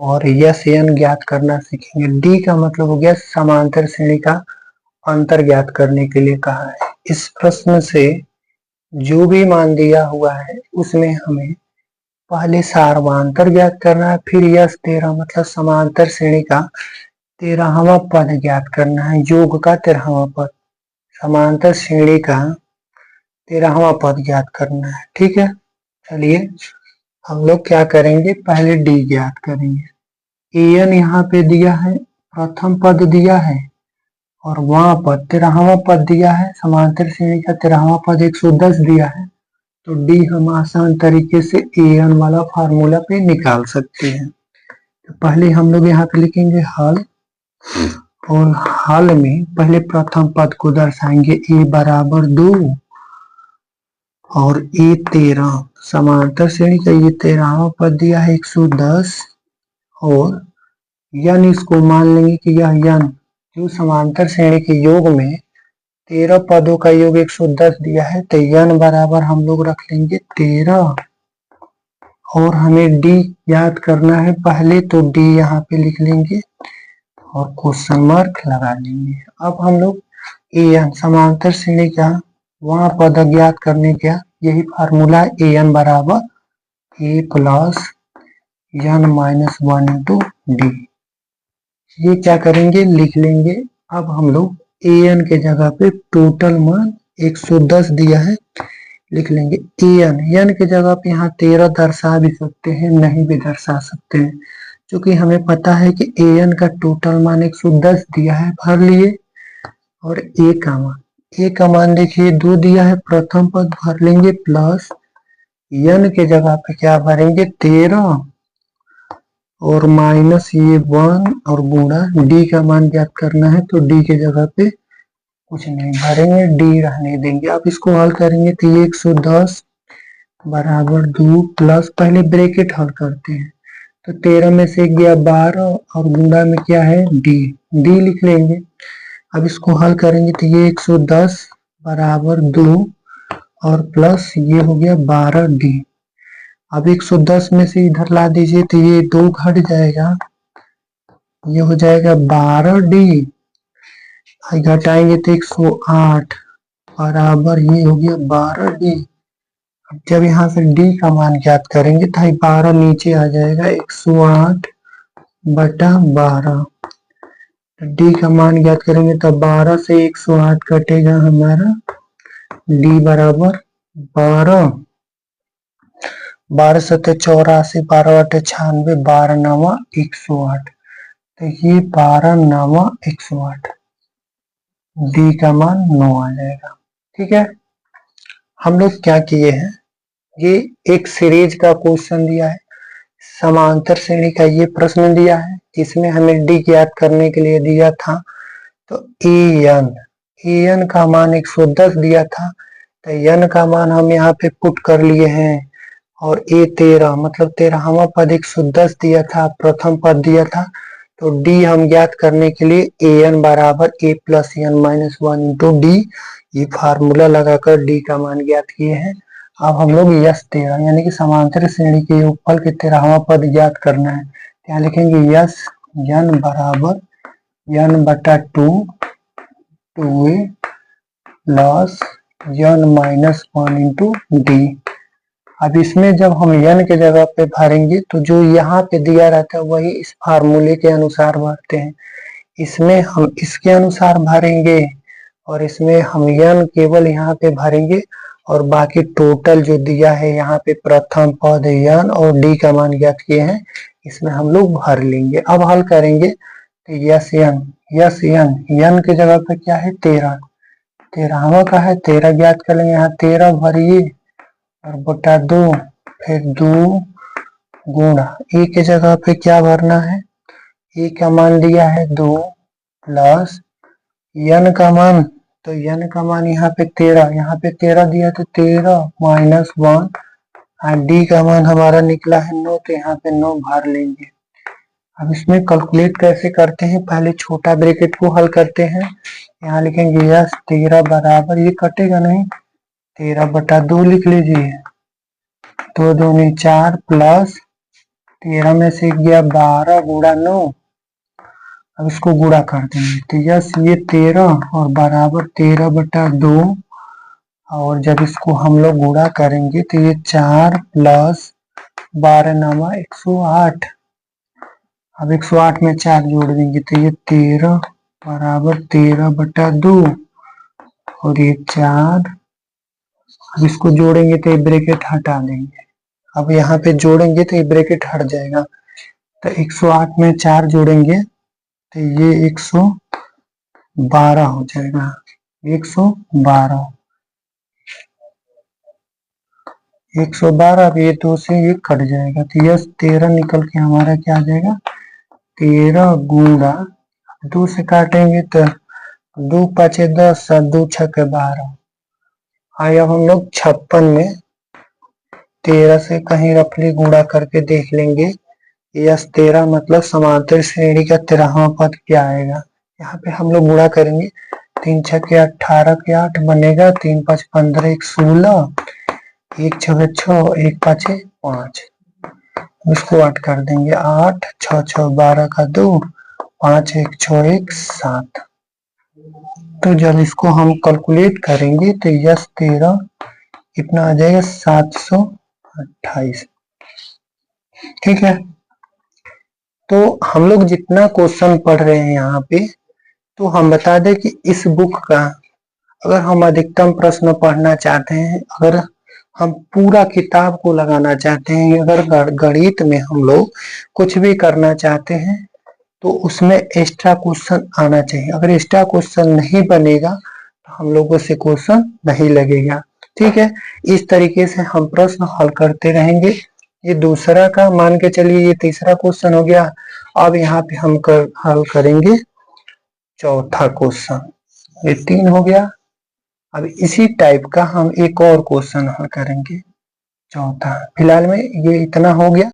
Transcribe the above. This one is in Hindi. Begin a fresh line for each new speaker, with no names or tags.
और यस एन ज्ञात करना सीखेंगे। डी का मतलब हो गया समांतर श्रेणी का अंतर ज्ञात करने के लिए कहा है। इस प्रश्न से जो भी मान दिया हुआ है उसमें हमें पहले सार्वंतर ज्ञात करना है, फिर यस 13 मतलब समांतर श्रेणी का 13वां पद ज्ञात करना है, योग का 13वां पद, समांतर श्रेणी का 13वां पद ज्ञात करना है। ठीक है, चलिए हम लोग क्या करेंगे, पहले डी ज्ञात करेंगे। एन यहाँ पे दिया है, प्रथम पद दिया है और वहां पद 13वां पद दिया है, समांतर श्रेणी का 13वां पद 110 दिया है, तो डी हम आसान तरीके से एन वाला फार्मूला पे निकाल सकते हैं। तो पहले हम लोग यहाँ पे लिखेंगे हल, और हल में पहले प्रथम पद को दर्शाएंगे ए बराबर 2 और ए 13, समांतर श्रेणी का ये 13वां पद दिया है 110, और यन इसको मान लेंगे कि यह यन जो समांतर श्रेणी के योग में 13 पदों का योग 110 दिया है, तो यन बराबर हम लोग रख लेंगे 13, और हमें डी याद करना है पहले, तो डी यहाँ पे लिख लेंगे और क्वेश्चन मार्क लगा लेंगे। अब हम लोग एन समांतर श्रेणी का वहां पद ज्ञात करने का यही फार्मूला ए एन बराबर A plus N minus 1 into D, ये क्या करेंगे लिख लेंगे। अब हम लोग ए एन के जगह पे टोटल मान 110 दिया है, लिख लेंगे एन, एन के जगह पे यहाँ 13 दर्शा भी सकते हैं, नहीं भी दर्शा सकते हैं, क्योंकि हमें पता है कि एन का टोटल मान 110 दिया है, भर लिए। और ए का मान देखिए 2 दिया है, प्रथम पद भर लेंगे, प्लस एन के जगह पे क्या भरेंगे 13 और माइनस ये 1 और गुणा डी का मान ज्ञात करना है, तो डी के जगह पे कुछ नहीं भरेंगे, डी रहने देंगे। अब इसको हल करेंगे तो ये 110 बराबर 2 प्लस, पहले ब्रैकेट हल करते हैं, तो 13 में से गया 12 और गुणा में क्या है डी, डी लिख लेंगे। अब इसको हल करेंगे तो ये 110 बराबर 2 और प्लस ये हो गया 12 डी। अब 110 में से इधर ला दीजिए तो ये 2 घट जाएगा, ये हो जाएगा 12 डी, घटाएंगे तो 108 बराबर ये हो गया 12 डी। अब जब यहाँ से डी का मान ज्ञात करेंगे तो 12 नीचे आ जाएगा, 108 बटा 12, डी का मान ज्ञात करेंगे तो 12 से 108 कटेगा हमारा, डी बराबर 12, 12 सत्ते 84, 12 अट्ठे 96, 12 नवा 108, तो ये 12 नवा 108, डी का मान 9 आ जाएगा। ठीक है, हम लोग क्या किए हैं, ये एक सीरीज का क्वेश्चन दिया है, समांतर श्रेणी का ये प्रश्न दिया है, इसमें हमें डी ज्ञात करने के लिए दिया था, तो एन का मान 110 दिया था, तो एन का मान हम यहाँ पे पुट कर लिए हैं, और ए 13 मतलब 13वां पद 110 दिया था, प्रथम पद दिया था, तो डी हम ज्ञात करने के लिए ए एन बराबर A plus N minus 1 into D, ये फार्मूला लगाकर डी का मान ज्ञात किए हैं। अब हम लोग यस 13 यानी कि समांतर श्रेणी के योगफल के 13वां पद ज्ञात करना है, क्या लिखेंगे यस एन बराबर एन बटा 2 2a plus N minus 1 into D. अब इसमें जब हम एन के जगह पे भरेंगे तो जो यहाँ पे दिया रहता है वही इस फार्मूले के अनुसार भरते हैं, इसमें हम इसके अनुसार भरेंगे और इसमें हम एन केवल यहाँ पे भरेंगे, और बाकी टोटल जो दिया है यहाँ पे प्रथम पद एन और डी का मान ज्ञात किए हैं, इसमें हम लोग भर लेंगे। अब हल करेंगे तो यस एन के जगह पे क्या है 13, 13वां का है 13 ज्ञात कर लेंगे, यहाँ 13 भरिए और बटा 2, फिर 2 गुणा ए के जगह पे क्या भरना है, ए का मान दिया है 2 प्लस एन का मान, तो एन का मान यहाँ पे 13, यहाँ पे 13 दिया तो 13 माइनस 1, डी का मान हमारा निकला है 9, तो यहाँ पे 9 भर लेंगे। अब इसमें कैलकुलेट कैसे करते हैं, पहले छोटा ब्रैकेट को हल करते हैं, यहाँ लिखेंगे यस 13 बराबर, ये कटेगा नहीं, 13 बटा 2 लिख लीजिए, 2 दूनी 4 प्लस 13 में से गया 12 गुणा 9। अब इसको गुणा कर देंगे तो यस ये 13 और बराबर 13/2। और जब इसको हम लोग गुणा करेंगे तो ये 4 प्लस 12 नामा 108। अब 108 में 4 जोड़ देंगे तो ये 13 बराबर 13/2 और ये 4। अब इसको जोड़ेंगे तो ये ब्रैकेट हटा देंगे। अब यहाँ पे जोड़ेंगे तो ये ब्रैकेट हट जाएगा। तो 108 में 4 जोड़ेंगे तो ये 112 हो जाएगा। 112 अब ये 2 से ये कट जाएगा तो यस 13 निकल के हमारा क्या आ जाएगा 13 गुणा 2 से काटेंगे तो 2 5 10 और 2 6 12। आइए अब हम लोग 56 में 13 से कहीं रफली गुणा करके देख लेंगे। यस 13 मतलब समांतर श्रेणी का 13वां पद क्या आएगा। यहाँ पे हम लोग गुणा करेंगे 3 6 18 के 8 बनेगा 3 5 15 1 16 1 6 6 1 5 5। इसको 8 कर देंगे 8 6 6 12 का 2 5 1 6 1 7। तो जब इसको हम कैलकुलेट करेंगे तो यस 13 कितना आ जाएगा 728। ठीक है। तो हम लोग जितना क्वेश्चन पढ़ रहे हैं यहाँ पे तो हम बता दें कि इस बुक का अगर हम अधिकतम प्रश्न पढ़ना चाहते हैं, अगर हम पूरा किताब को लगाना चाहते हैं, अगर गणित में हम लोग कुछ भी करना चाहते हैं तो उसमें एक्स्ट्रा क्वेश्चन आना चाहिए। अगर एक्स्ट्रा क्वेश्चन नहीं बनेगा तो हम लोगों से क्वेश्चन नहीं लगेगा। ठीक है। इस तरीके से हम प्रश्न हल करते रहेंगे। ये दूसरा का मान के चलिए ये तीसरा क्वेश्चन हो गया। अब यहाँ पे हम हल करेंगे चौथा क्वेश्चन। ये 3 हो गया। अब इसी टाइप का हम एक और क्वेश्चन हल करेंगे चौथा। फिलहाल में ये इतना हो गया।